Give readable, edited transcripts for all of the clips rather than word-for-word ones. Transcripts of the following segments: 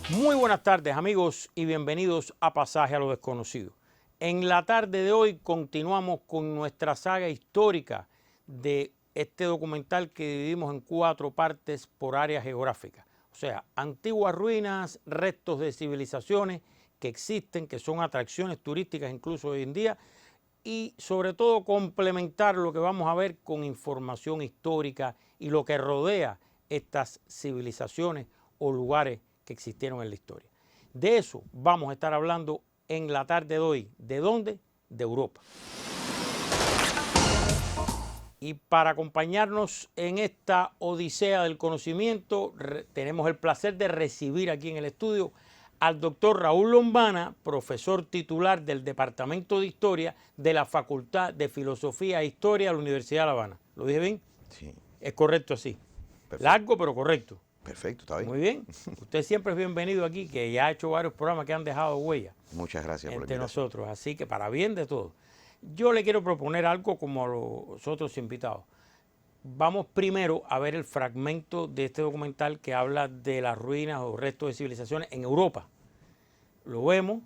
Muy buenas tardes, amigos, y bienvenidos a Pasaje a lo Desconocido. En la tarde de hoy continuamos con nuestra saga histórica de este documental que dividimos en 4 partes por área geográfica. O sea, antiguas ruinas, restos de civilizaciones que existen, que son atracciones turísticas incluso hoy en día, y sobre todo complementar lo que vamos a ver con información histórica y lo que rodea estas civilizaciones o lugares que existieron en la historia. De eso vamos a estar hablando en la tarde de hoy. ¿De dónde? De Europa. Y para acompañarnos en esta odisea del conocimiento, tenemos el placer de recibir aquí en el estudio al doctor Raúl Lombana, profesor titular del Departamento de Historia de la Facultad de Filosofía e Historia de la Universidad de La Habana. ¿Lo dije bien? Sí. Es correcto así. Perfecto. Largo, pero correcto. Perfecto, está bien. Muy bien. Usted siempre es bienvenido aquí, que ya ha hecho varios programas que han dejado huella. Muchas gracias por la entre invitación. nosotros. Así que para bien de todos. Yo le quiero proponer algo como a los otros invitados. Vamos primero a ver el fragmento de este documental que habla de las ruinas o restos de civilizaciones en Europa. Lo vemos.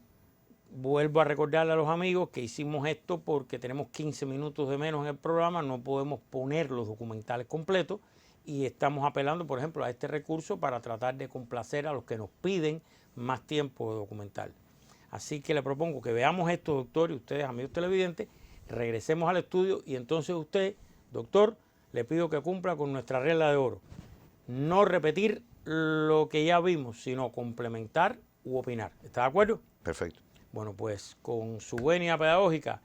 Vuelvo a recordarle a los amigos que hicimos esto porque tenemos 15 minutos de menos en el programa, no podemos poner los documentales completos y estamos apelando, por ejemplo, a este recurso para tratar de complacer a los que nos piden más tiempo de documental. Así que le propongo que veamos esto, doctor, y ustedes, amigos televidentes, regresemos al estudio y entonces usted, doctor, le pido que cumpla con nuestra regla de oro. No repetir lo que ya vimos, sino complementar u opinar. ¿Está de acuerdo? Perfecto. Bueno, pues con su venia pedagógica,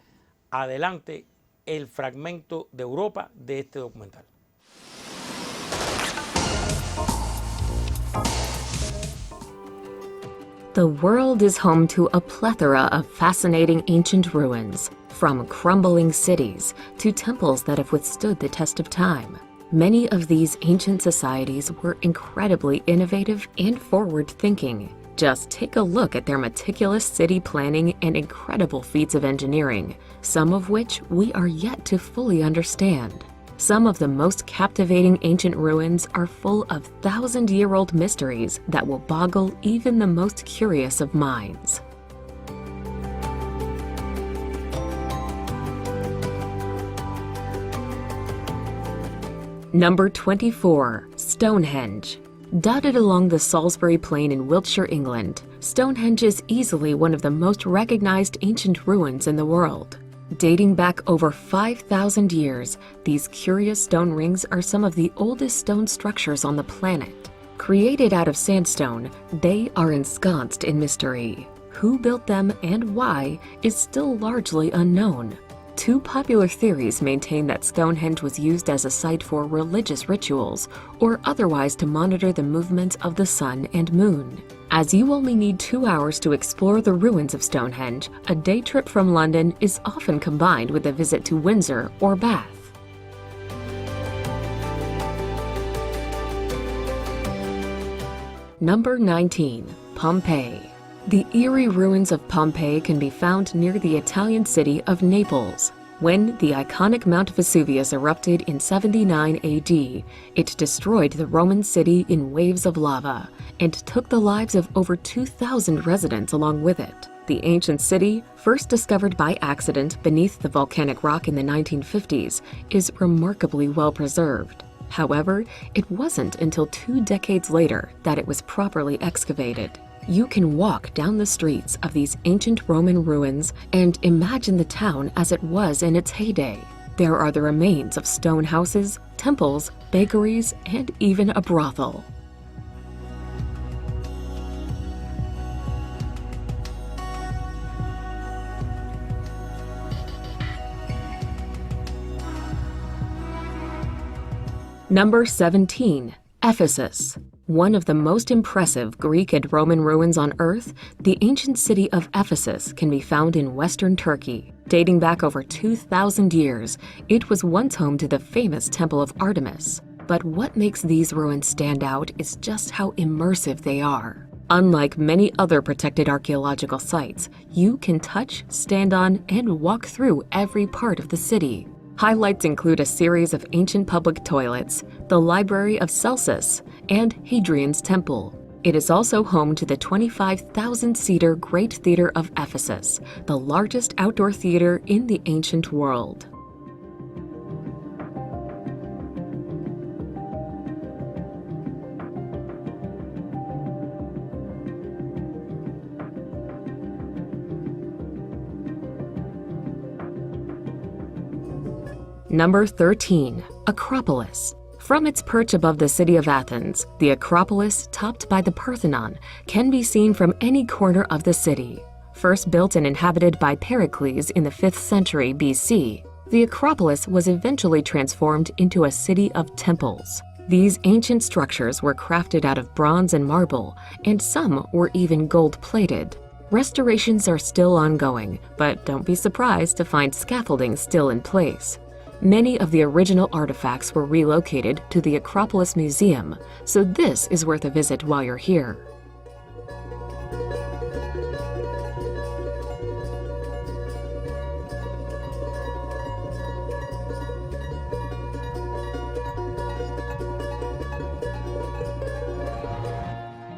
adelante el fragmento de Europa de este documental. The world is home to a plethora of fascinating ancient ruins, from crumbling cities to temples that have withstood the test of time. Many of these ancient societies were incredibly innovative and forward-thinking. Just take a look at their meticulous city planning and incredible feats of engineering, some of which we are yet to fully understand. Some of the most captivating ancient ruins are full of thousand-year-old mysteries that will boggle even the most curious of minds. Number 24, Stonehenge. Dotted along the Salisbury Plain in Wiltshire, England, Stonehenge is easily one of the most recognized ancient ruins in the world. Dating back over 5,000 years, these curious stone rings are some of the oldest stone structures on the planet. Created out of sandstone, they are ensconced in mystery. Who built them and why is still largely unknown. 2 popular theories maintain that Stonehenge was used as a site for religious rituals or otherwise to monitor the movements of the sun and moon. As you only need 2 hours to explore the ruins of Stonehenge, a day trip from London is often combined with a visit to Windsor or Bath. Number 19, Pompeii. The eerie ruins of Pompeii can be found near the Italian city of Naples. When the iconic Mount Vesuvius erupted in 79 AD, it destroyed the Roman city in waves of lava and took the lives of over 2,000 residents along with it. The ancient city, first discovered by accident beneath the volcanic rock in the 1950s, is remarkably well preserved. However, it wasn't until 2 decades later that it was properly excavated. You can walk down the streets of these ancient Roman ruins and imagine the town as it was in its heyday. There are the remains of stone houses, temples, bakeries, and even a brothel. Number 17, Ephesus. One of the most impressive Greek and Roman ruins on Earth, the ancient city of Ephesus can be found in western Turkey. Dating back over 2,000 years, it was once home to the famous Temple of Artemis. But what makes these ruins stand out is just how immersive they are. Unlike many other protected archaeological sites, you can touch, stand on, and walk through every part of the city. Highlights include a series of ancient public toilets, the Library of Celsus, and Hadrian's Temple. It is also home to the 25,000-seater Great Theater of Ephesus, the largest outdoor theater in the ancient world. Number 13. Acropolis. From its perch above the city of Athens, the Acropolis, topped by the Parthenon, can be seen from any corner of the city. First built and inhabited by Pericles in the 5th century BC, the Acropolis was eventually transformed into a city of temples. These ancient structures were crafted out of bronze and marble, and some were even gold-plated. Restorations are still ongoing, but don't be surprised to find scaffolding still in place. Many of the original artifacts were relocated to the Acropolis Museum, so this is worth a visit while you're here.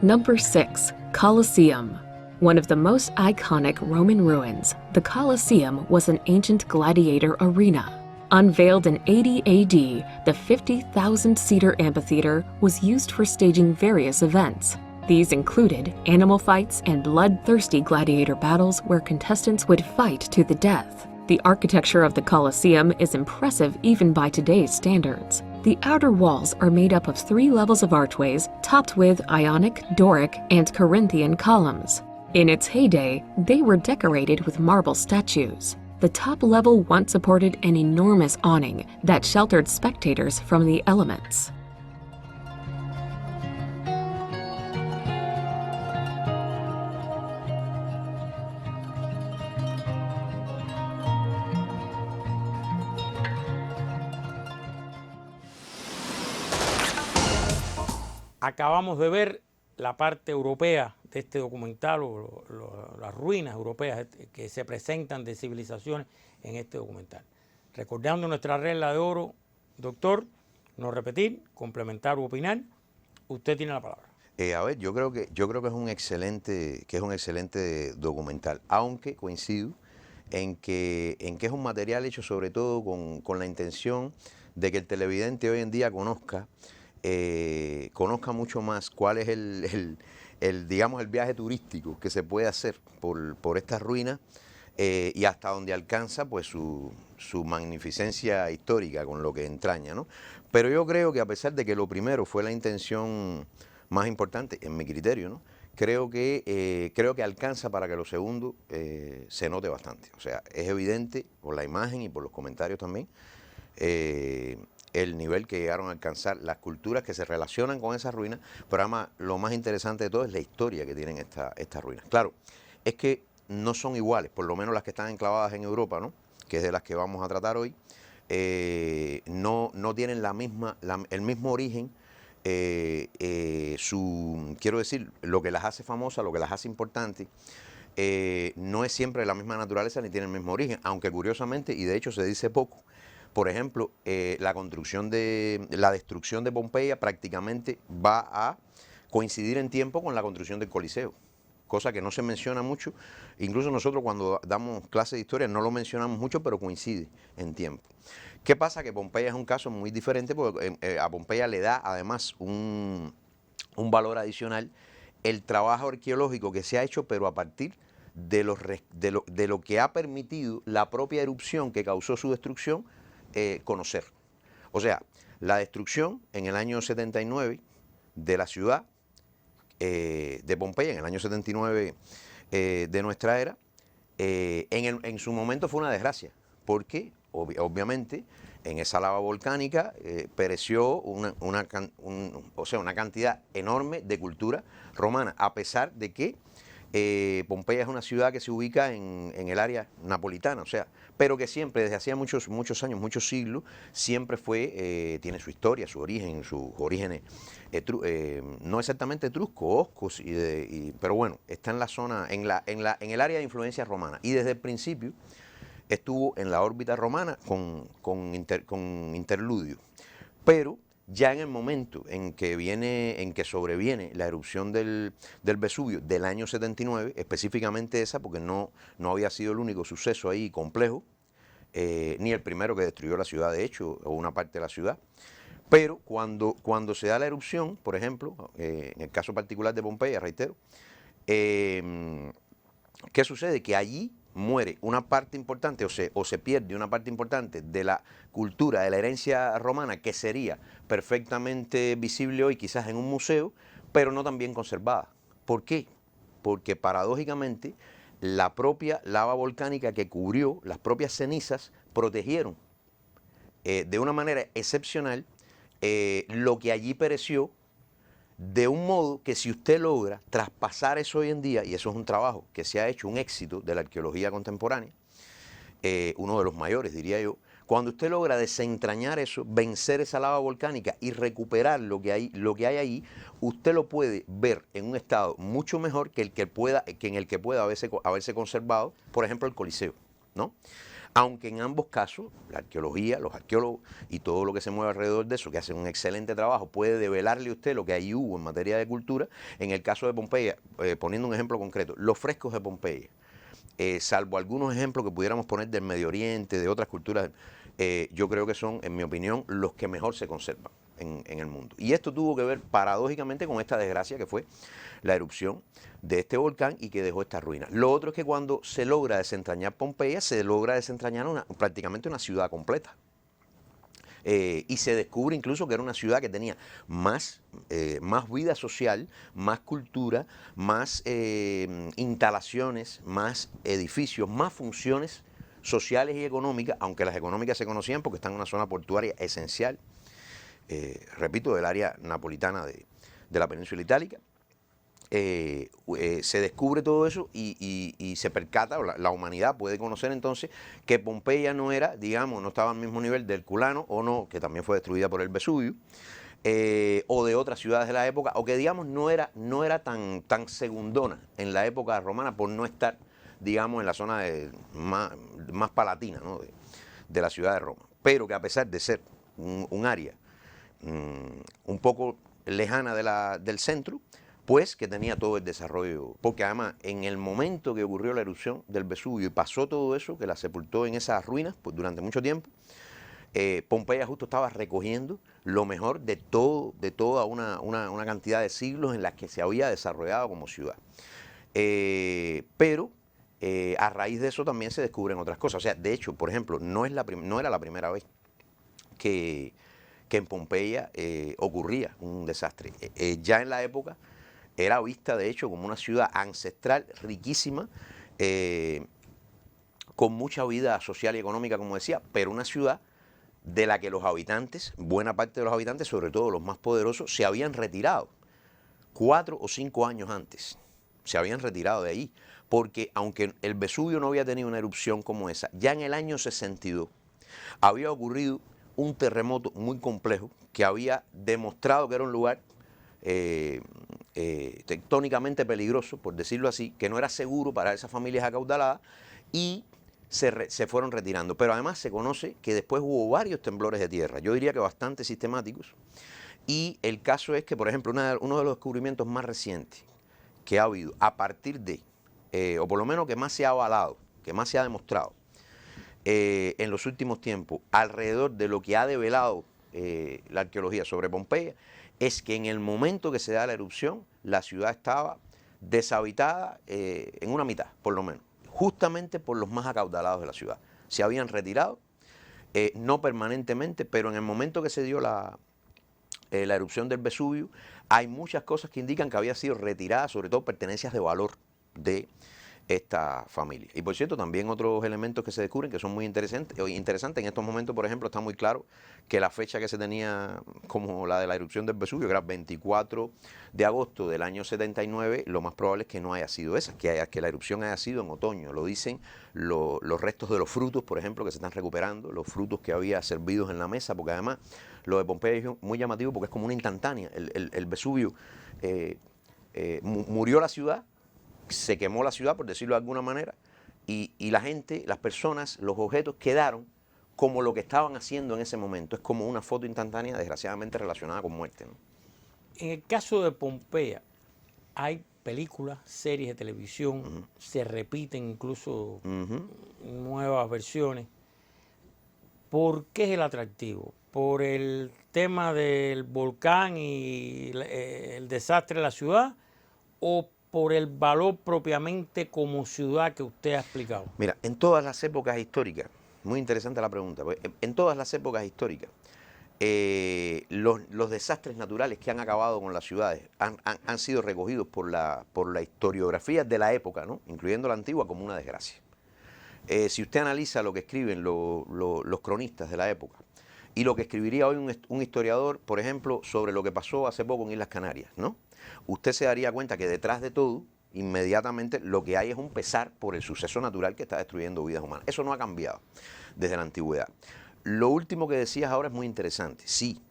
Number 6. Colosseum. One of the most iconic Roman ruins, the Colosseum was an ancient gladiator arena. Unveiled in 80 AD, the 50,000-seater amphitheater was used for staging various events. These included animal fights and bloodthirsty gladiator battles where contestants would fight to the death. The architecture of the Colosseum is impressive even by today's standards. The outer walls are made up of 3 levels of archways topped with Ionic, Doric, and Corinthian columns. In its heyday, they were decorated with marble statues. The top level once supported an enormous awning that sheltered spectators from the elements. Acabamos de ver la parte europea de este documental, o las ruinas europeas que se presentan de civilizaciones en este documental. Recordando nuestra regla de oro, doctor, no repetir, complementar u opinar, usted tiene la palabra. A ver, yo creo que es un excelente documental, aunque coincido en que es un material hecho sobre todo con la intención de que el televidente hoy en día conozca mucho más cuál es digamos, el viaje turístico que se puede hacer por estas ruinas y hasta donde alcanza pues su magnificencia histórica con lo que entraña, ¿no? Pero yo creo que a pesar de que lo primero fue la intención más importante, en mi criterio, ¿no? Creo que alcanza para que lo segundo se note bastante. O sea, es evidente por la imagen y por los comentarios también el nivel que llegaron a alcanzar, las culturas que se relacionan con esas ruinas, pero además lo más interesante de todo es la historia que tienen estas ruinas. Claro, es que no son iguales, por lo menos las que están enclavadas en Europa, ¿no? Que es de las que vamos a tratar hoy, no tienen el mismo origen, quiero decir, lo que las hace famosas, lo que las hace importantes, no es siempre de la misma naturaleza ni tiene el mismo origen, aunque curiosamente, y de hecho se dice poco, por ejemplo, la destrucción de Pompeya prácticamente va a coincidir en tiempo con la construcción del Coliseo, cosa que no se menciona mucho. Incluso nosotros cuando damos clases de historia no lo mencionamos mucho, pero coincide en tiempo. ¿Qué pasa? Que Pompeya es un caso muy diferente porque a Pompeya le da además un valor adicional el trabajo arqueológico que se ha hecho, pero a partir de lo que ha permitido la propia erupción que causó su destrucción conocer. O sea, la destrucción en el año 79 de la ciudad de Pompeya, en el año 79 de nuestra era, en su momento fue una desgracia, porque obviamente en esa lava volcánica pereció una cantidad enorme de cultura romana, a pesar de que Pompeya es una ciudad que se ubica en el área napolitana, o sea, pero que siempre, desde hacía muchos años, muchos siglos, siempre tiene su historia, su origen, sus orígenes, no exactamente etruscos, oscos, pero bueno, está en la zona, en el área de influencia romana, y desde el principio estuvo en la órbita romana con interludio. Pero ya en el momento en que sobreviene la erupción del Vesubio del año 79, específicamente esa, porque no había sido el único suceso ahí complejo, ni el primero que destruyó la ciudad, de hecho, o una parte de la ciudad, pero cuando se da la erupción, por ejemplo, en el caso particular de Pompeya, reitero, ¿qué sucede? Que allí muere una parte importante o se pierde una parte importante de la cultura, de la herencia romana, que sería perfectamente visible hoy quizás en un museo, pero no tan bien conservada. ¿Por qué? Porque paradójicamente la propia lava volcánica que cubrió, las propias cenizas, protegieron de una manera excepcional lo que allí pereció, de un modo que si usted logra traspasar eso hoy en día, y eso es un trabajo que se ha hecho, un éxito de la arqueología contemporánea, uno de los mayores diría yo, cuando usted logra desentrañar eso, vencer esa lava volcánica y recuperar lo que hay ahí, usted lo puede ver en un estado mucho mejor que en el que pueda haberse conservado, por ejemplo, el Coliseo, ¿no? Aunque en ambos casos, la arqueología, los arqueólogos y todo lo que se mueve alrededor de eso, que hacen un excelente trabajo, puede develarle a usted lo que ahí hubo en materia de cultura. En el caso de Pompeya, poniendo un ejemplo concreto, los frescos de Pompeya, salvo algunos ejemplos que pudiéramos poner del Medio Oriente, de otras culturas, yo creo que son, en mi opinión, los que mejor se conservan en el mundo. Y esto tuvo que ver paradójicamente con esta desgracia que fue la erupción de este volcán y que dejó esta ruina. Lo otro es que cuando se logra desentrañar Pompeya, se logra desentrañar prácticamente una ciudad completa. Y se descubre incluso que era una ciudad que tenía más vida social, más cultura, más instalaciones, más edificios, más funciones sociales y económicas, aunque las económicas se conocían porque están en una zona portuaria esencial, repito, del área napolitana de la península itálica. Se descubre todo eso y se percata, o la humanidad puede conocer entonces que Pompeya no era, digamos, no estaba al mismo nivel del Herculano, o no, que también fue destruida por el Vesubio, o de otras ciudades de la época, o que, digamos, no era tan segundona en la época romana por no estar, digamos, en la zona más palatina, ¿no?, de la ciudad de Roma. Pero que a pesar de ser un área un poco lejana del centro, pues que tenía todo el desarrollo, porque además en el momento que ocurrió la erupción del Vesubio y pasó todo eso, que la sepultó en esas ruinas pues, durante mucho tiempo, Pompeya justo estaba recogiendo lo mejor de toda una cantidad de siglos en las que se había desarrollado como ciudad. Pero a raíz de eso también se descubren otras cosas. O sea, de hecho, por ejemplo, no era la primera vez que en Pompeya ocurría un desastre. Ya en la época era vista, de hecho, como una ciudad ancestral, riquísima, con mucha vida social y económica, como decía, pero una ciudad de la que los habitantes, buena parte de los habitantes, sobre todo los más poderosos, se habían retirado 4 o 5 años antes. Se habían retirado de ahí, porque aunque el Vesubio no había tenido una erupción como esa, ya en el año 62 había ocurrido un terremoto muy complejo que había demostrado que era un lugar tectónicamente peligroso, por decirlo así, que no era seguro para esas familias acaudaladas, y se fueron retirando. Pero además se conoce que después hubo varios temblores de tierra, yo diría que bastante sistemáticos, y el caso es que, por ejemplo, uno de los descubrimientos más recientes que ha habido a partir de, o por lo menos que más se ha avalado, que más se ha demostrado en los últimos tiempos, alrededor de lo que ha develado la arqueología sobre Pompeya, es que en el momento que se da la erupción, la ciudad estaba deshabitada en una mitad, por lo menos, justamente por los más acaudalados de la ciudad. Se habían retirado, no permanentemente, pero en el momento que se dio la erupción del Vesubio, hay muchas cosas que indican que había sido retirada, sobre todo pertenencias de valor de esta familia. Y por cierto, también otros elementos que se descubren que son muy interesantes. En estos momentos, por ejemplo, está muy claro que la fecha que se tenía como la de la erupción del Vesubio, que era 24 de agosto del año 79, lo más probable es que no haya sido esa, que la erupción haya sido en otoño. Lo dicen los restos de los frutos, por ejemplo, que se están recuperando, los frutos que había servidos en la mesa, porque además lo de Pompeya es muy llamativo porque es como una instantánea. El Vesubio murió la ciudad, se quemó la ciudad, por decirlo de alguna manera, y la gente, las personas, los objetos quedaron como lo que estaban haciendo en ese momento. Es como una foto instantánea, desgraciadamente relacionada con muerte, ¿no? En el caso de Pompeya, hay películas, series de televisión, se repiten incluso nuevas versiones. ¿Por qué es el atractivo? ¿Por el tema del volcán y el desastre de la ciudad? ¿O por el valor propiamente como ciudad que usted ha explicado? Mira, en todas las épocas históricas, muy interesante la pregunta, porque en todas las épocas históricas, los desastres naturales que han acabado con las ciudades han sido recogidos por la historiografía de la época, ¿no? Incluyendo la antigua, como una desgracia. Si usted analiza lo que escriben los cronistas de la época y lo que escribiría hoy un historiador, por ejemplo, sobre lo que pasó hace poco en Islas Canarias, ¿no? Usted se daría cuenta que detrás de todo, inmediatamente, lo que hay es un pesar por el suceso natural que está destruyendo vidas humanas. Eso no ha cambiado desde la antigüedad. Lo último que decías ahora es muy interesante, sí,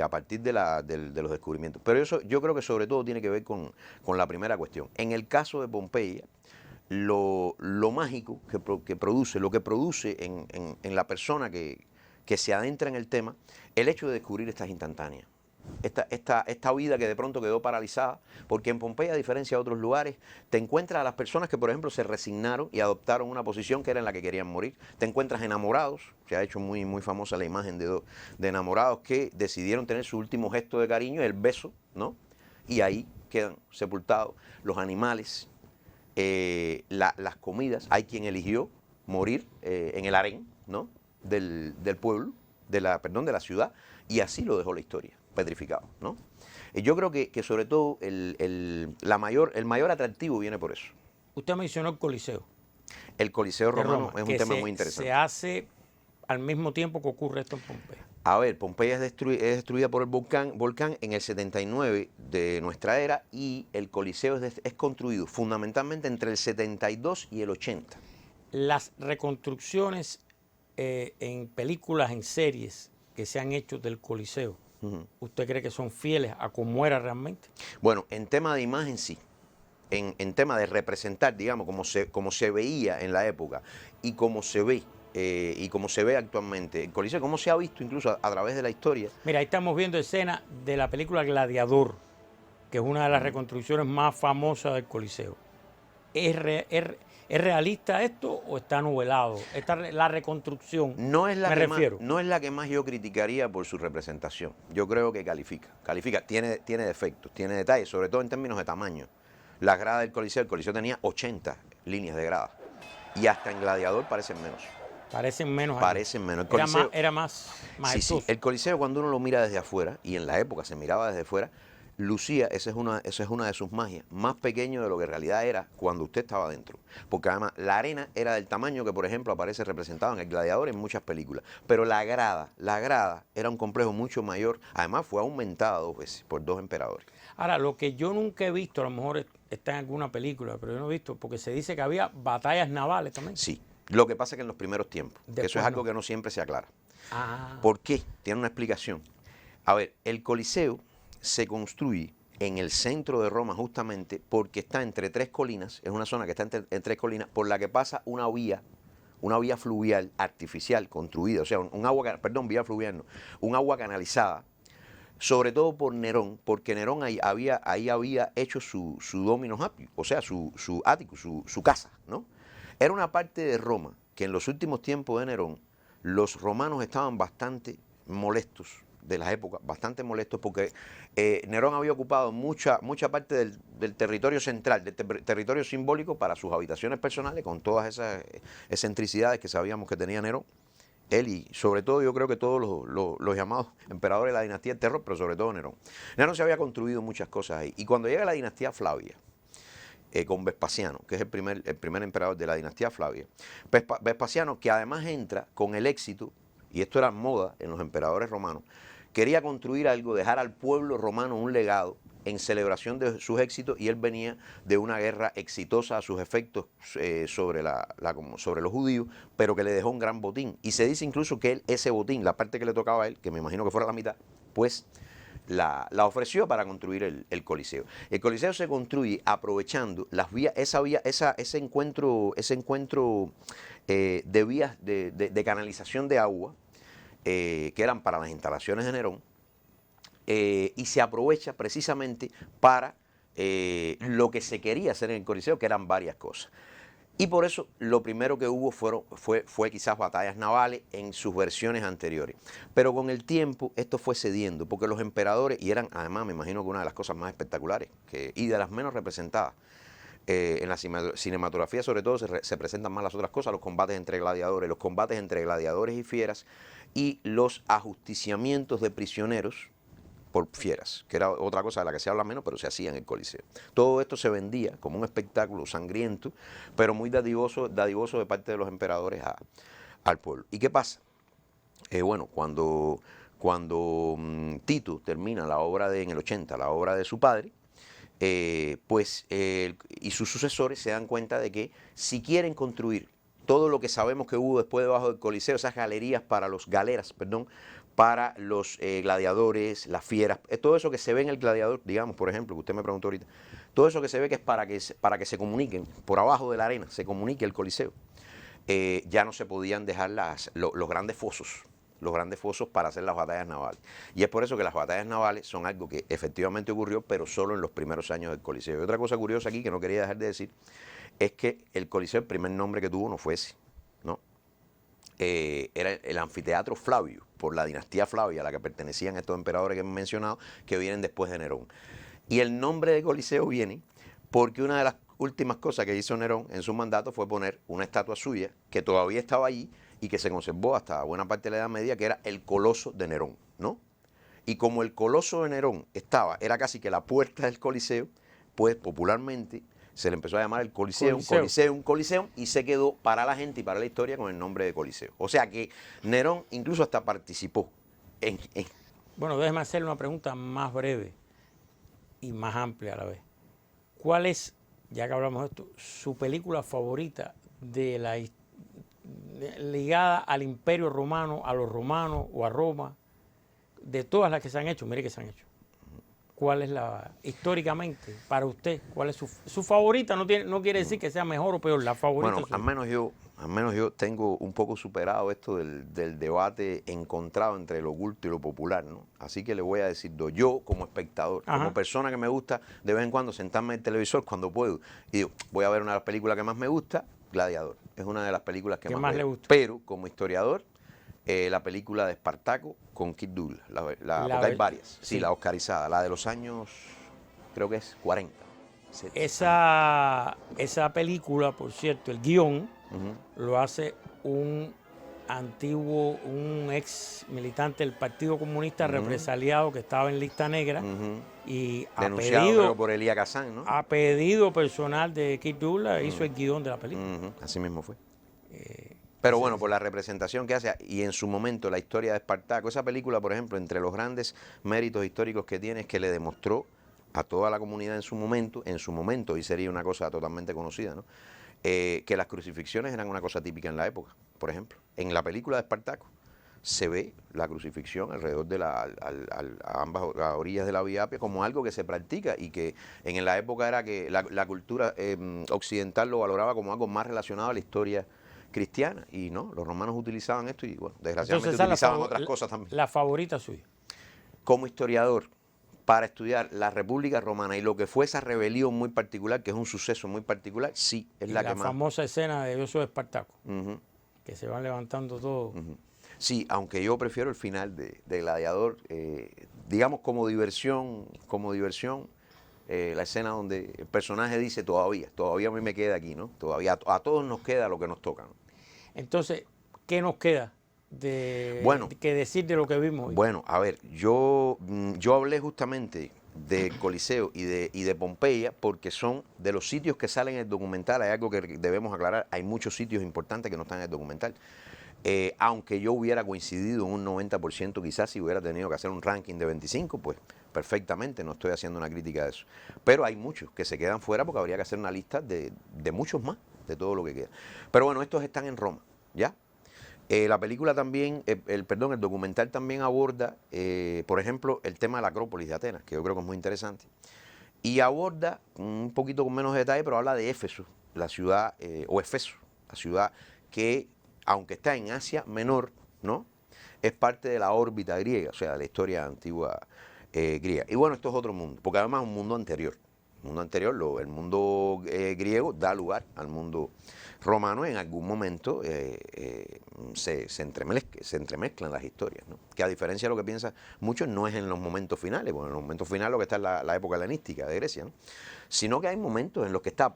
a partir de los descubrimientos. Pero eso yo creo que sobre todo tiene que ver con la primera cuestión. En el caso de Pompeya, lo mágico que produce, lo que produce en la persona que se adentra en el tema, el hecho de descubrir estas instantáneas. Esta vida que de pronto quedó paralizada, porque en Pompeya, a diferencia de otros lugares, te encuentras a las personas que, por ejemplo, se resignaron y adoptaron una posición que era en la que querían morir. Te encuentras enamorados, se ha hecho muy, muy famosa la imagen de enamorados que decidieron tener su último gesto de cariño, el beso, ¿no? Y ahí quedan sepultados los animales, las comidas. Hay quien eligió morir en el harén, ¿no? del pueblo, de la ciudad, y así lo dejó la historia, petrificado, ¿no? Y yo creo que sobre todo el mayor atractivo viene por eso. Usted mencionó el Coliseo El Coliseo de romano Roma, es un que tema muy interesante. se hace al mismo tiempo que ocurre esto en Pompeya. A ver, Pompeya es destruida por el volcán en el 79 de nuestra era, y el Coliseo es construido fundamentalmente entre el 72 y el 80. Las reconstrucciones en películas, en series que se han hecho del Coliseo, ¿usted cree que son fieles a cómo era realmente? Bueno, en tema de imagen sí. En tema de representar, digamos, como se veía en la época y como se ve actualmente el Coliseo, como se ha visto incluso a través de la historia. Mira, ahí estamos viendo escenas de la película Gladiador, que es una de las reconstrucciones más famosas del Coliseo. ¿Es realista esto o está novelado? La reconstrucción, No es me refiero. no es la que más yo criticaría por su representación. Yo creo que califica, tiene defectos, tiene detalles, sobre todo en términos de tamaño. Las gradas del Coliseo, el Coliseo tenía 80 líneas de gradas, y hasta en Gladiador parecen menos. Parecen menos. Parecen menos. Era más majestuoso. Sí. El Coliseo, cuando uno lo mira desde afuera, y en la época se miraba desde afuera, lucía, esa es una de sus magias, más pequeño de lo que en realidad era cuando usted estaba dentro. Porque además la arena era del tamaño que, por ejemplo, aparece representado en El Gladiador en muchas películas. Pero la grada era un complejo mucho mayor. Además fue aumentada 2 veces por 2 emperadores. Ahora, lo que yo nunca he visto, a lo mejor está en alguna película, pero yo no he visto, porque se dice que había batallas navales también. Sí. Lo que pasa es que en los primeros tiempos, que eso es algo no. que no siempre se aclara. Ah. ¿Por qué? Tiene una explicación. A ver, el Coliseo se construye en el centro de Roma justamente porque está entre 3 colinas, es una zona que está entre 3 colinas, por la que pasa una vía fluvial artificial construida, o sea, vía fluvial no, un agua canalizada, sobre todo por Nerón, porque Nerón ahí había hecho su dominus appius, o sea, su ático, su casa, ¿no? Era una parte de Roma que en los últimos tiempos de Nerón, los romanos estaban bastante molestos de las épocas, bastante molestos, porque Nerón había ocupado mucha parte del territorio central, del territorio simbólico, para sus habitaciones personales, con todas esas excentricidades que sabíamos que tenía Nerón. Él y sobre todo yo creo que todos los llamados emperadores de la dinastía del terror, pero sobre todo Nerón. Nerón se había construido muchas cosas ahí. Y cuando llega la dinastía Flavia, con Vespasiano, que es el primer emperador de la dinastía Flavia. Vespasiano, que además entra con el éxito, y esto era moda en los emperadores romanos, quería construir algo, dejar al pueblo romano un legado en celebración de sus éxitos, y él venía de una guerra exitosa a sus efectos sobre los judíos, pero que le dejó un gran botín. Y se dice incluso que ese botín, la parte que le tocaba a él, que me imagino que fuera la mitad, pues la ofreció para construir el Coliseo. El Coliseo se construye aprovechando las vías, ese encuentro de vías de canalización de agua que eran para las instalaciones de Nerón, y se aprovecha precisamente para lo que se quería hacer en el Coliseo, que eran varias cosas. Y por eso lo primero que hubo fue quizás batallas navales en sus versiones anteriores. Pero con el tiempo esto fue cediendo, porque los emperadores, y eran además, me imagino que una de las cosas más espectaculares y de las menos representadas, en la cinematografía sobre todo se presentan más las otras cosas, los combates entre gladiadores y fieras, y los ajusticiamientos de prisioneros por fieras, que era otra cosa de la que se habla menos, pero se hacía en el Coliseo. Todo esto se vendía como un espectáculo sangriento, pero muy dadivoso de parte de los emperadores al pueblo. ¿Y qué pasa? Bueno, cuando Tito termina la obra en el 80, la obra de su padre, y sus sucesores se dan cuenta de que si quieren construir todo lo que sabemos que hubo después debajo del Coliseo, esas galeras para los gladiadores, las fieras, todo eso que se ve en el gladiador, digamos, por ejemplo, que usted me preguntó ahorita, todo eso que se ve que es para que se comuniquen, por abajo de la arena, se comunique el Coliseo, ya no se podían dejar los grandes fosos para hacer las batallas navales. Y es por eso que las batallas navales son algo que efectivamente ocurrió, pero solo en los primeros años del Coliseo. Y otra cosa curiosa aquí que no quería dejar de decir, es que el Coliseo, el primer nombre que tuvo no fue ese, ¿no? Era el Anfiteatro Flavio, por la dinastía Flavia, a la que pertenecían estos emperadores que hemos mencionado, que vienen después de Nerón. Y el nombre de Coliseo viene porque una de las últimas cosas que hizo Nerón en su mandato fue poner una estatua suya, que todavía estaba allí y que se conservó hasta buena parte de la Edad Media, que era el Coloso de Nerón, ¿no? Y como el Coloso de Nerón era casi que la puerta del Coliseo, pues popularmente se le empezó a llamar el Coliseum, y se quedó para la gente y para la historia con el nombre de Coliseo. O sea que Nerón incluso hasta participó en... Bueno, déjeme hacerle una pregunta más breve y más amplia a la vez. ¿Cuál es, ya que hablamos de esto, su película favorita ligada al Imperio Romano, a los romanos o a Roma, de todas las que se han hecho? Mire que se han hecho. ¿Cuál es históricamente, para usted, cuál es su favorita? No quiere decir que sea mejor o peor, la favorita. Bueno, al menos yo tengo un poco superado esto del debate encontrado entre lo oculto y lo popular, ¿no? Así que le voy a decir, yo como espectador, como persona que me gusta de vez en cuando sentarme en el televisor cuando puedo, y digo, voy a ver una de las películas que más me gusta, Gladiador. Es una de las películas que más le gusta. Pero como historiador, la película de Espartaco con Kirk Douglas, porque hay varias, sí, la oscarizada, la de los años, creo que es 40. Esa película, por cierto, el guión lo hace un ex militante del Partido Comunista represaliado que estaba en lista negra y denunciado por Elia Kazan, ¿no? A pedido personal de Kirk Douglas hizo el guión de la película. Así mismo fue. Pero bueno, por la representación que hace y en su momento la historia de Espartaco, esa película, por ejemplo, entre los grandes méritos históricos que tiene es que le demostró a toda la comunidad en su momento, y sería una cosa totalmente conocida, ¿no? Que las crucifixiones eran una cosa típica en la época. Por ejemplo, en la película de Espartaco se ve la crucifixión alrededor de a ambas orillas de la Vía Apia como algo que se practica y que en la época era que la cultura occidental lo valoraba como algo más relacionado a la historia cristiana, y no, los romanos utilizaban esto y bueno, desgraciadamente utilizaban otras cosas también. La favorita suya. Como historiador, para estudiar la República Romana y lo que fue esa rebelión muy particular, que es un suceso muy particular, sí, es la que más... La famosa escena de Yo soy Espartaco, que se van levantando todos. Sí, aunque yo prefiero el final de Gladiador, digamos como diversión, la escena donde el personaje dice todavía a mí me queda aquí, ¿no? Todavía a todos nos queda lo que nos toca, ¿no? Entonces, ¿qué nos queda que decir de lo que vimos hoy? Bueno, a ver, yo hablé justamente del Coliseo y de Pompeya, porque son de los sitios que salen en el documental. Hay algo que debemos aclarar, hay muchos sitios importantes que no están en el documental. Aunque yo hubiera coincidido en un 90%, quizás si hubiera tenido que hacer un ranking de 25, pues perfectamente, no estoy haciendo una crítica de eso. Pero hay muchos que se quedan fuera porque habría que hacer una lista de muchos más, de todo lo que queda. Pero bueno, estos están en Roma, ¿ya? La película también, el documental también aborda, por ejemplo, el tema de la Acrópolis de Atenas, que yo creo que es muy interesante. Y aborda, un poquito con menos detalle, pero habla de Éfeso, la ciudad, o Efeso, la ciudad que, aunque está en Asia Menor, ¿no?, es parte de la órbita griega, o sea, de la historia antigua griega. Y bueno, esto es otro mundo, porque además es un mundo anterior. El mundo anterior, el mundo griego da lugar al mundo romano. En algún momento se entremezclan las historias, ¿no? Que a diferencia de lo que piensan muchos, no es en los momentos finales, porque en los momentos finales lo que está es la época helenística de Grecia, ¿no? Sino que hay momentos en los que está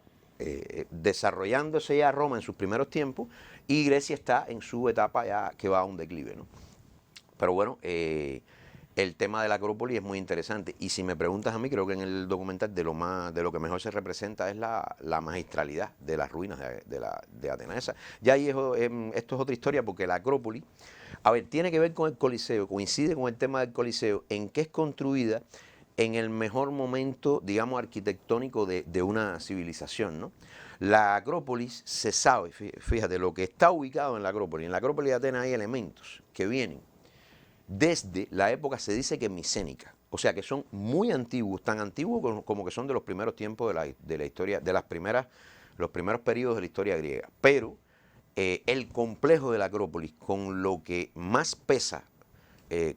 desarrollándose ya Roma en sus primeros tiempos y Grecia está en su etapa ya que va a un declive, ¿no? Pero bueno, el tema de la Acrópolis es muy interesante, y si me preguntas a mí, creo que en el documental de lo que mejor se representa es la magistralidad de las ruinas de Atenas. Ya ahí esto es otra historia, porque la Acrópolis, a ver, tiene que ver con el Coliseo, coincide con el tema del Coliseo, en que es construida en el mejor momento, digamos, arquitectónico de una civilización, ¿no? La Acrópolis se sabe, fíjate, lo que está ubicado en la Acrópolis de Atenas hay elementos que vienen desde la época, se dice que micénica, o sea que son muy antiguos, tan antiguos como que son de los primeros tiempos de la historia, de los primeros periodos de la historia griega. Pero el complejo de la Acrópolis, con lo que más pesa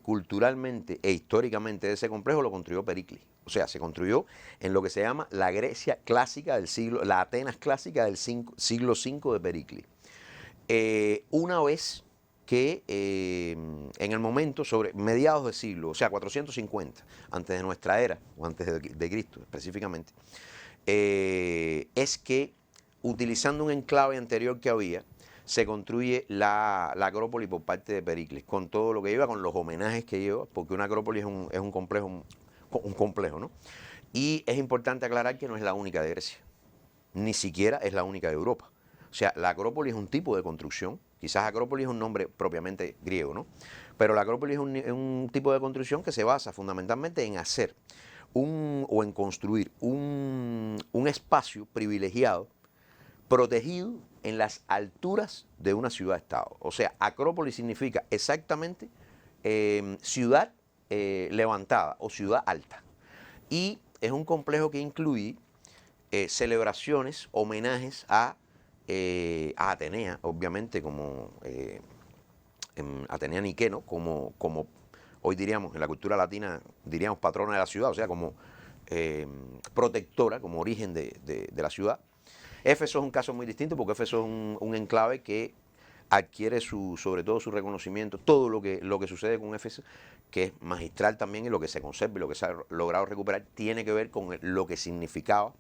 culturalmente e históricamente de ese complejo, lo construyó Pericles. O sea, se construyó en lo que se llama la Grecia clásica la Atenas clásica del siglo V de Pericles. Una vez que en el momento, sobre mediados de siglo, o sea, 450, antes de nuestra era, o antes de Cristo específicamente, es que, utilizando un enclave anterior que había, se construye la Acrópolis por parte de Pericles, con todo lo que lleva, con los homenajes que lleva, porque una Acrópolis es un complejo, ¿no? Y es importante aclarar que no es la única de Grecia, ni siquiera es la única de Europa. O sea, la Acrópolis es un tipo de construcción. Quizás Acrópolis es un nombre propiamente griego, ¿no? Pero la Acrópolis es un tipo de construcción que se basa fundamentalmente en hacer o en construir un espacio privilegiado, protegido en las alturas de una ciudad-estado. O sea, Acrópolis significa exactamente ciudad levantada o ciudad alta. Y es un complejo que incluye celebraciones, homenajes a Atenea, obviamente, como Atenea Nike, ¿no? Como hoy diríamos, en la cultura latina, diríamos patrona de la ciudad, o sea, como protectora, como origen de la ciudad. Éfeso es un caso muy distinto, porque Éfeso es un enclave que adquiere sobre todo su reconocimiento, todo lo que sucede con Éfeso, que es magistral también, y lo que se conserva y lo que se ha logrado recuperar, tiene que ver con lo que significaba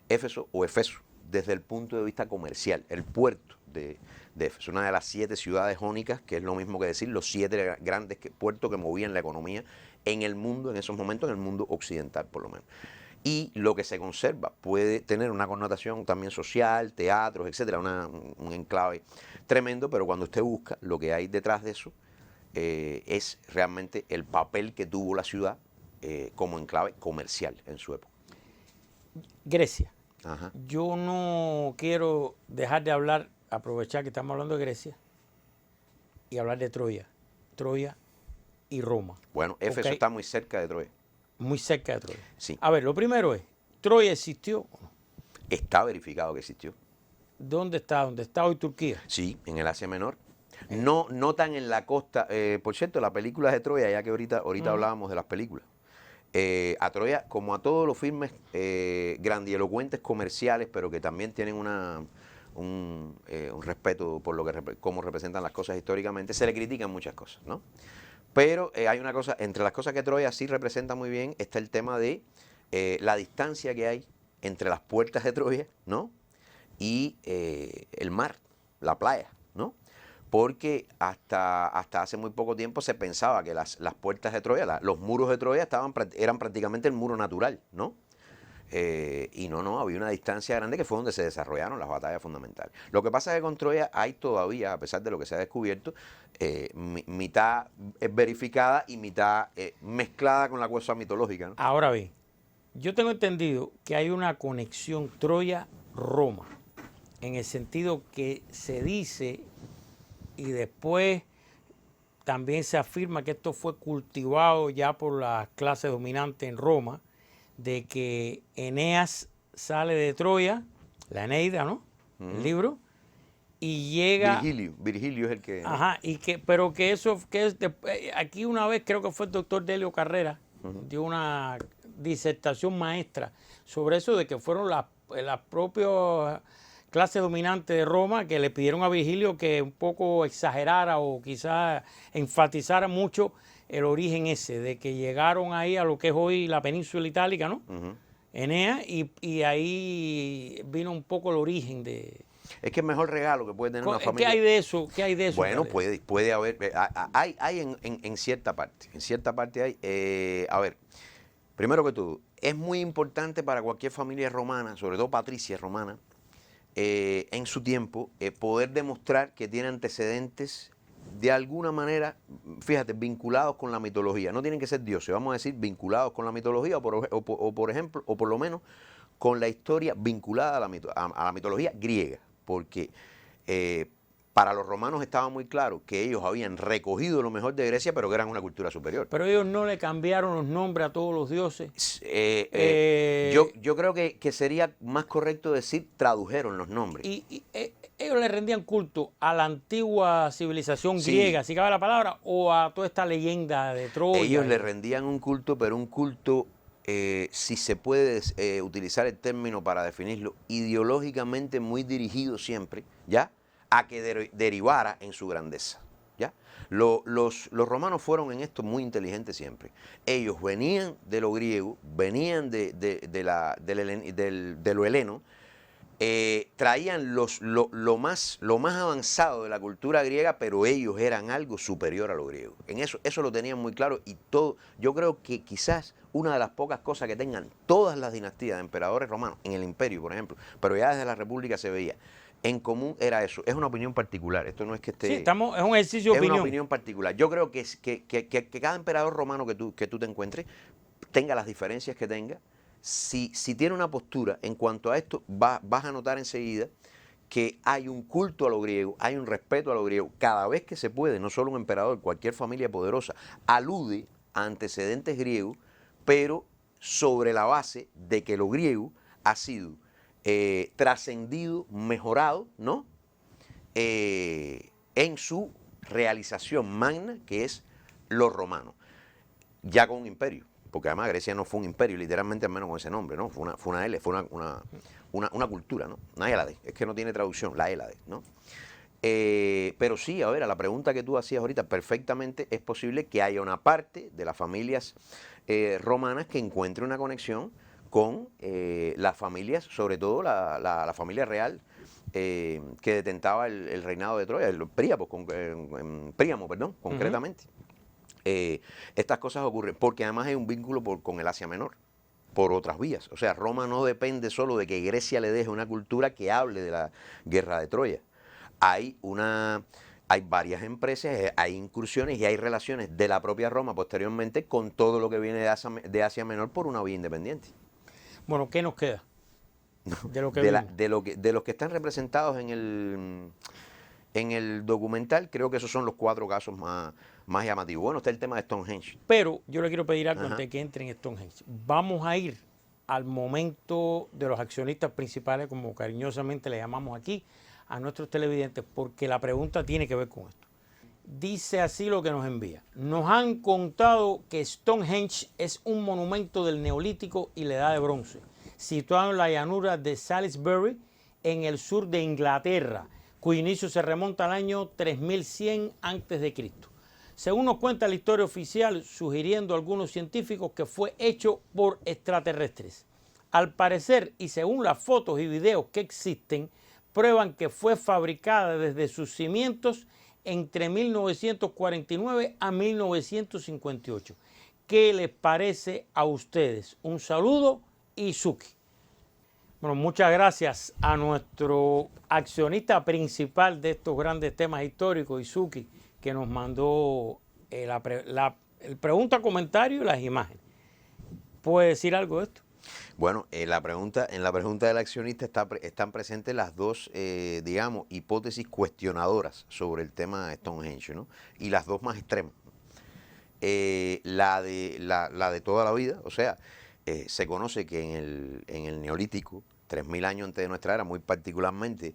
Éfeso o Efeso desde el punto de vista comercial, el puerto de Éfeso, una de las 7 ciudades jónicas, que es lo mismo que decir los 7 grandes puertos que movían la economía en el mundo, en esos momentos, en el mundo occidental por lo menos. Y lo que se conserva puede tener una connotación también social, teatros, etcétera, un enclave tremendo, pero cuando usted busca lo que hay detrás de eso, es realmente el papel que tuvo la ciudad como enclave comercial en su época. Grecia. Ajá. Yo no quiero dejar de hablar, aprovechar que estamos hablando de Grecia, y hablar de Troya y Roma. Bueno, Éfeso está muy cerca de Troya. Muy cerca de Troya. Sí. A ver, lo primero es, ¿Troya existió? Está verificado que existió. ¿Dónde está? ¿Dónde está hoy Turquía? Sí, en el Asia Menor. No tan en la costa. Por cierto, la película de Troya, ya que ahorita hablábamos de las películas. A Troya, como a todos los filmes grandilocuentes comerciales, pero que también tienen un respeto por cómo representan las cosas históricamente, se le critican muchas cosas, ¿no? Pero hay una cosa, entre las cosas que Troya sí representa muy bien, está el tema de la distancia que hay entre las puertas de Troya, ¿no? Y el mar, la playa, ¿no? porque hasta hace muy poco tiempo se pensaba que las puertas de Troya, los muros de Troya eran prácticamente el muro natural, ¿no? Y no, había una distancia grande que fue donde se desarrollaron las batallas fundamentales. Lo que pasa es que con Troya hay todavía, a pesar de lo que se ha descubierto, mitad verificada y mitad mezclada con la cosa mitológica, ¿no? Ahora bien, yo tengo entendido que hay una conexión Troya-Roma, en el sentido que se dice y después también se afirma que esto fue cultivado ya por las clases dominantes en Roma, de que Eneas sale de Troya, la Eneida, ¿no? El libro, y llega... Virgilio es el que... Ajá, y que, pero que eso, aquí una vez creo que fue el doctor Delio Carrera, dio una disertación maestra sobre eso, de que fueron las propias clases dominantes de Roma que le pidieron a Virgilio que un poco exagerara o quizás enfatizara mucho el origen ese, de que llegaron ahí a lo que es hoy la península itálica, ¿no? Eneas, y ahí vino un poco el origen de... Es que el mejor regalo que puede tener una familia... ¿Qué hay de eso? ¿Qué hay de eso? Bueno, puede haber... Hay en cierta parte. En cierta parte hay... a ver, primero que todo, es muy importante para cualquier familia romana, sobre todo patricia romana, en su tiempo, poder demostrar que tiene antecedentes de alguna manera, fíjate, vinculados con la mitología. No tienen que ser dioses, vamos a decir vinculados con la mitología o por ejemplo, o por lo menos con la historia vinculada a la mitología griega. Porque para los romanos estaba muy claro que ellos habían recogido lo mejor de Grecia, pero que eran una cultura superior. Pero ellos no le cambiaron los nombres a todos los dioses. Yo creo que sería más correcto decir tradujeron los nombres. Y ellos le rendían culto a la antigua civilización griega, si cabe la palabra, o a toda esta leyenda de Troya. Ellos le rendían un culto, pero un culto, si se puede utilizar el término para definirlo, ideológicamente muy dirigido siempre, ¿ya?, a que derivara en su grandeza, ¿ya? Los romanos fueron en esto muy inteligentes siempre. Ellos venían de lo griego, venían de lo heleno, traían lo más avanzado de la cultura griega, pero ellos eran algo superior a lo griego. En eso lo tenían muy claro, y todo. Yo creo que quizás una de las pocas cosas que tengan todas las dinastías de emperadores romanos, en el imperio, por ejemplo, pero ya desde la república se veía, en común era eso. Es una opinión particular, esto no es que esté... Sí, es un ejercicio de opinión. Es una opinión particular. Yo creo que cada emperador romano que tú te encuentres, tenga las diferencias que tenga, si tiene una postura en cuanto a esto, vas a notar enseguida que hay un culto a lo griego, hay un respeto a lo griego. Cada vez que se puede, no solo un emperador, cualquier familia poderosa, alude a antecedentes griegos, pero sobre la base de que lo griego ha sido trascendido, mejorado, ¿no?, en su realización magna, que es lo romano, ya con un imperio. Porque además Grecia no fue un imperio, literalmente, al menos con ese nombre, ¿no? Fue una cultura, ¿no? Una Hélade, es que no tiene traducción, la Hélade, ¿no? Pero sí, a ver, a la pregunta que tú hacías ahorita, perfectamente es posible que haya una parte de las familias romanas que encuentre una conexión con las familias, sobre todo la familia real que detentaba el reinado de Troya, Príamo, concretamente. Estas cosas ocurren porque además hay un vínculo con el Asia Menor, por otras vías. O sea, Roma no depende solo de que Grecia le deje una cultura que hable de la guerra de Troya. Hay varias empresas, hay incursiones y hay relaciones de la propia Roma posteriormente con todo lo que viene de Asia Menor por una vía independiente. Bueno, ¿qué nos queda? De lo que de los que están representados en el documental, creo que esos son los 4 casos más llamativos. Bueno, está el tema de Stonehenge. Pero yo le quiero pedir algo antes de que entre en Stonehenge. Vamos a ir al momento de los accionistas principales, como cariñosamente le llamamos aquí a nuestros televidentes, porque la pregunta tiene que ver con esto. Dice así lo que nos envía. Nos han contado que Stonehenge es un monumento del Neolítico y la Edad de Bronce, situado en la llanura de Salisbury, en el sur de Inglaterra, cuyo inicio se remonta al año 3100 a.C. Según nos cuenta la historia oficial, sugiriendo a algunos científicos que fue hecho por extraterrestres. Al parecer, y según las fotos y videos que existen, prueban que fue fabricada desde sus cimientos entre 1949 a 1958. ¿Qué les parece a ustedes? Un saludo y Suki. Bueno, muchas gracias a nuestro accionista principal de estos grandes temas históricos, Izuki, que nos mandó el pregunta, comentario y las imágenes. ¿Puede decir algo de esto? Bueno, en la pregunta del accionista están presentes las dos, digamos, hipótesis cuestionadoras sobre el tema de Stonehenge, ¿no? Y las dos más extremas. La de toda la vida, o sea, se conoce que en el Neolítico, 3000 años antes de nuestra era, muy particularmente,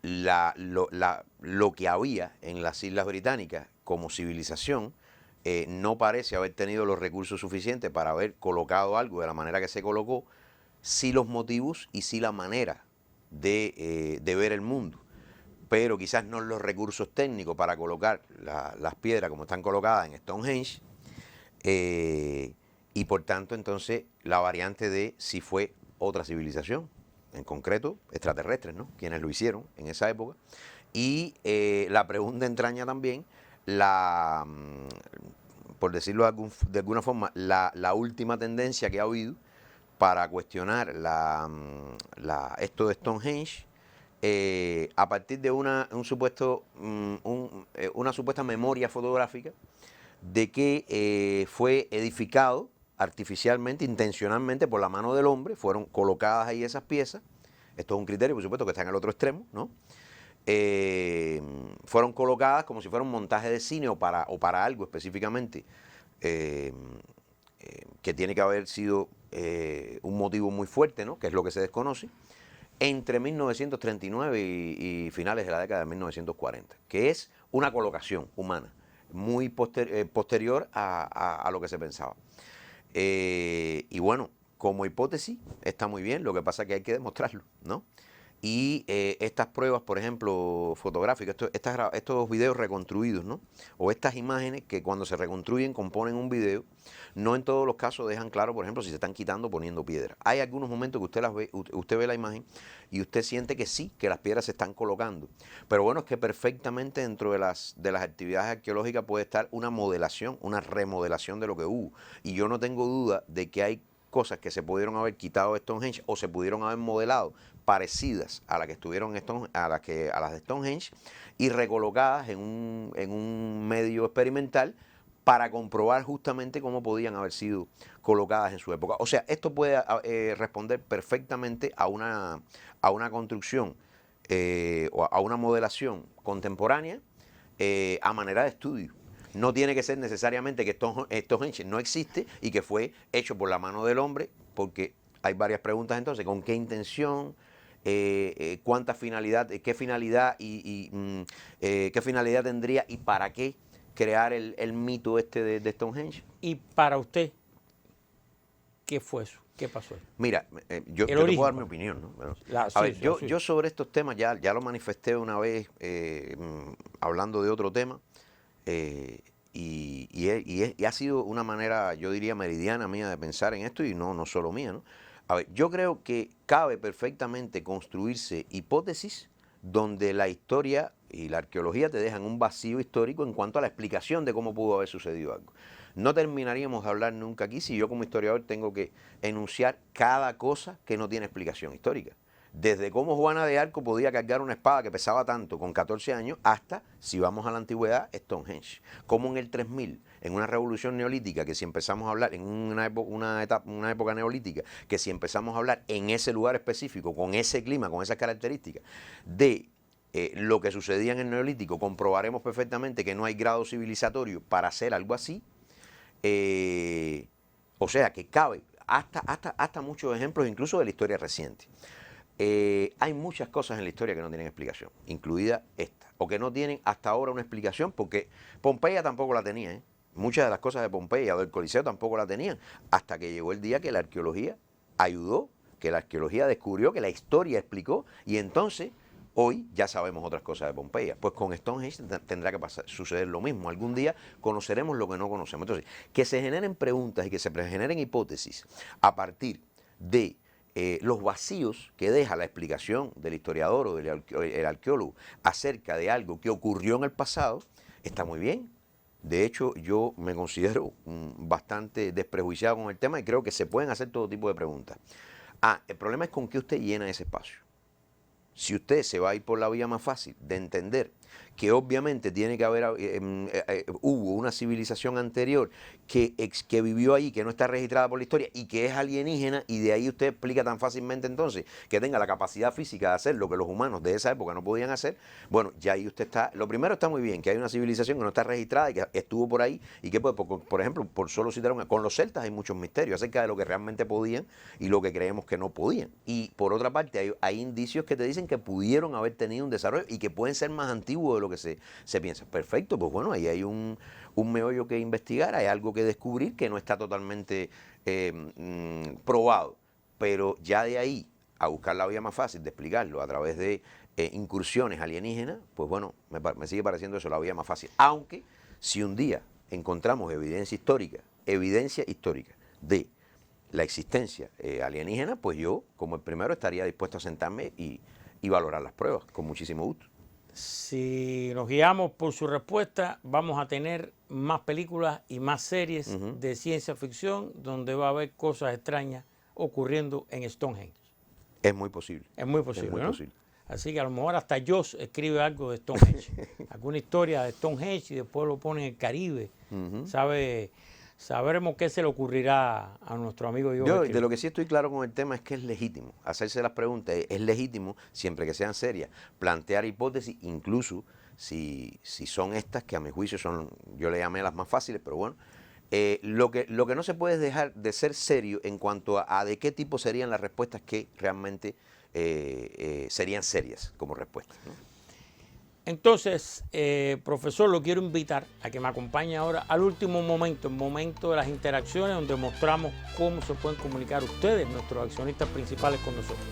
lo que había en las Islas Británicas como civilización no parece haber tenido los recursos suficientes para haber colocado algo de la manera que se colocó, sí los motivos y sí la manera de ver el mundo, pero quizás no los recursos técnicos para colocar las piedras como están colocadas en Stonehenge, y por tanto entonces la variante de si fue otra civilización, en concreto extraterrestres, ¿no? Quienes lo hicieron en esa época. Y la pregunta entraña también por decirlo de alguna forma, la última tendencia que ha habido para cuestionar esto de Stonehenge, a partir de una supuesta memoria fotográfica de que fue edificado artificialmente, intencionalmente, por la mano del hombre. Fueron colocadas ahí esas piezas. Esto es un criterio, por supuesto, que está en el otro extremo, ¿no? Fueron colocadas como si fuera un montaje de cine o para algo específicamente, que tiene que haber sido un motivo muy fuerte, ¿no? Que es lo que se desconoce, entre 1939 y finales de la década de 1940, que es una colocación humana muy posterior a lo que se pensaba. Y bueno, como hipótesis está muy bien, lo que pasa es que hay que demostrarlo, ¿no? Y estas pruebas, por ejemplo, fotográficas, estos videos reconstruidos, ¿no? O estas imágenes que cuando se reconstruyen componen un video, no en todos los casos dejan claro, por ejemplo, si se están quitando o poniendo piedras. Hay algunos momentos que usted ve la imagen y usted siente que sí, que las piedras se están colocando. Pero bueno, es que perfectamente dentro de las actividades arqueológicas puede estar una modelación, una remodelación de lo que hubo. Y yo no tengo duda de que hay cosas que se pudieron haber quitado de Stonehenge o se pudieron haber modelado parecidas a las que estuvieron a las de Stonehenge y recolocadas en un medio experimental para comprobar justamente cómo podían haber sido colocadas en su época. O sea, esto puede responder perfectamente a una construcción o a una modelación contemporánea a manera de estudio. No tiene que ser necesariamente que Stonehenge no existe y que fue hecho por la mano del hombre, porque hay varias preguntas entonces: ¿con qué intención? ¿Cuánta finalidad? ¿Qué finalidad qué finalidad tendría y para qué crear el mito este de Stonehenge? Y para usted, ¿qué fue eso? ¿Qué pasó? Mira, yo te puedo dar mi opinión, ¿no? Bueno, yo sobre estos temas ya lo manifesté una vez hablando de otro tema, y ha sido una manera, yo diría, meridiana mía de pensar en esto, y no solo mía, ¿no? A ver, yo creo que cabe perfectamente construirse hipótesis donde la historia y la arqueología te dejan un vacío histórico en cuanto a la explicación de cómo pudo haber sucedido algo. No terminaríamos de hablar nunca aquí si yo como historiador tengo que enunciar cada cosa que no tiene explicación histórica. Desde cómo Juana de Arco podía cargar una espada que pesaba tanto con 14 años hasta, si vamos a la antigüedad, Stonehenge. Como en el 3000, en una revolución neolítica, que si empezamos a hablar en una época neolítica, que si empezamos a hablar en ese lugar específico, con ese clima, con esas características, de lo que sucedía en el neolítico, comprobaremos perfectamente que no hay grado civilizatorio para hacer algo así. O sea que cabe hasta muchos ejemplos, incluso de la historia reciente. Hay muchas cosas en la historia que no tienen explicación, incluida esta, o que no tienen hasta ahora una explicación, porque Pompeya tampoco la tenía, ¿eh? Muchas de las cosas de Pompeya o del Coliseo tampoco la tenían, hasta que llegó el día que la arqueología ayudó, que la arqueología descubrió, que la historia explicó, y entonces hoy ya sabemos otras cosas de Pompeya. Pues con Stonehenge tendrá que suceder lo mismo. Algún día conoceremos lo que no conocemos. Entonces, que se generen preguntas y que se generen hipótesis a partir de los vacíos que deja la explicación del historiador o el arqueólogo acerca de algo que ocurrió en el pasado, está muy bien. De hecho, yo me considero bastante desprejuiciado con el tema y creo que se pueden hacer todo tipo de preguntas. El problema es con qué usted llena ese espacio. Si usted se va a ir por la vía más fácil de entender que obviamente tiene que haber, hubo una civilización anterior que vivió ahí, que no está registrada por la historia y que es alienígena, y de ahí usted explica tan fácilmente entonces que tenga la capacidad física de hacer lo que los humanos de esa época no podían hacer, bueno, ya ahí usted está, lo primero está muy bien, que hay una civilización que no está registrada y que estuvo por ahí y que, por ejemplo, por solo citar con los celtas hay muchos misterios acerca de lo que realmente podían y lo que creemos que no podían. Y por otra parte hay indicios que te dicen que pudieron haber tenido un desarrollo y que pueden ser más antiguos de lo que se piensa. Perfecto, pues bueno, ahí hay un meollo que investigar, hay algo que descubrir que no está totalmente probado, pero ya de ahí a buscar la vía más fácil de explicarlo a través de incursiones alienígenas, pues bueno, me sigue pareciendo eso la vía más fácil. Aunque si un día encontramos evidencia histórica de la existencia alienígena, pues yo como el primero estaría dispuesto a sentarme y valorar las pruebas con muchísimo gusto. Si nos guiamos por su respuesta, vamos a tener más películas y más series de ciencia ficción donde va a haber cosas extrañas ocurriendo en Stonehenge. Es muy posible. Es muy posible, Es muy ¿no? posible. Así que a lo mejor hasta Joss escribe algo de Stonehenge, alguna historia de Stonehenge y después lo pone en el Caribe. Sabremos qué se le ocurrirá a nuestro amigo Joss. Yo de lo que sí estoy claro con el tema es que es legítimo hacerse las preguntas, es legítimo siempre que sean serias, plantear hipótesis, incluso si son estas que a mi juicio son, yo le llamé las más fáciles, pero bueno, lo que no se puede es dejar de ser serio en cuanto a de qué tipo serían las respuestas que realmente serían serias como respuestas, ¿no? Entonces, profesor, lo quiero invitar a que me acompañe ahora al último momento, el momento de las interacciones, donde mostramos cómo se pueden comunicar ustedes, nuestros accionistas principales, con nosotros.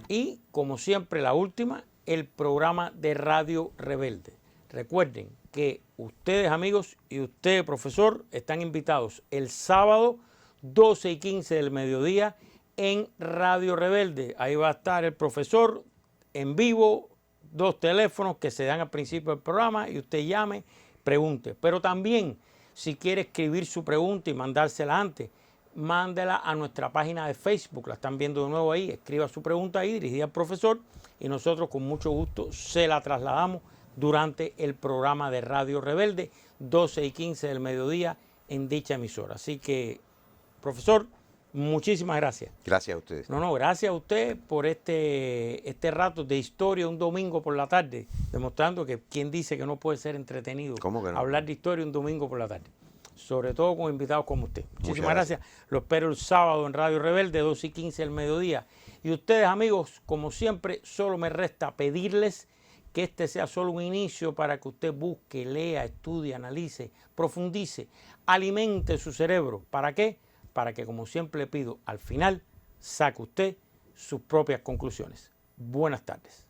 Y, como siempre, la última, el programa de Radio Rebelde. Recuerden que ustedes, amigos, y usted, profesor, están invitados el sábado 12 y 15 del mediodía en Radio Rebelde. Ahí va a estar el profesor en vivo, 2 teléfonos que se dan al principio del programa y usted llame, pregunte. Pero también, si quiere escribir su pregunta y mandársela antes, mándela a nuestra página de Facebook. La están viendo de nuevo ahí. Escriba su pregunta ahí, dirigida al profesor, y nosotros con mucho gusto se la trasladamos durante el programa de Radio Rebelde, 12 y 15 del mediodía en dicha emisora. Así que, profesor, muchísimas gracias. Gracias a ustedes. No, gracias a usted por este rato de historia un domingo por la tarde, demostrando que quien dice que no puede ser entretenido. ¿Cómo que no? Hablar de historia un domingo por la tarde, sobre todo con invitados como usted. Muchísimas gracias. Gracias. Lo espero el sábado en Radio Rebelde, 12 y 15 del mediodía. Y ustedes, amigos, como siempre, solo me resta pedirles que este sea solo un inicio para que usted busque, lea, estudie, analice, profundice, alimente su cerebro. ¿Para qué? Para que, como siempre le pido, al final saque usted sus propias conclusiones. Buenas tardes.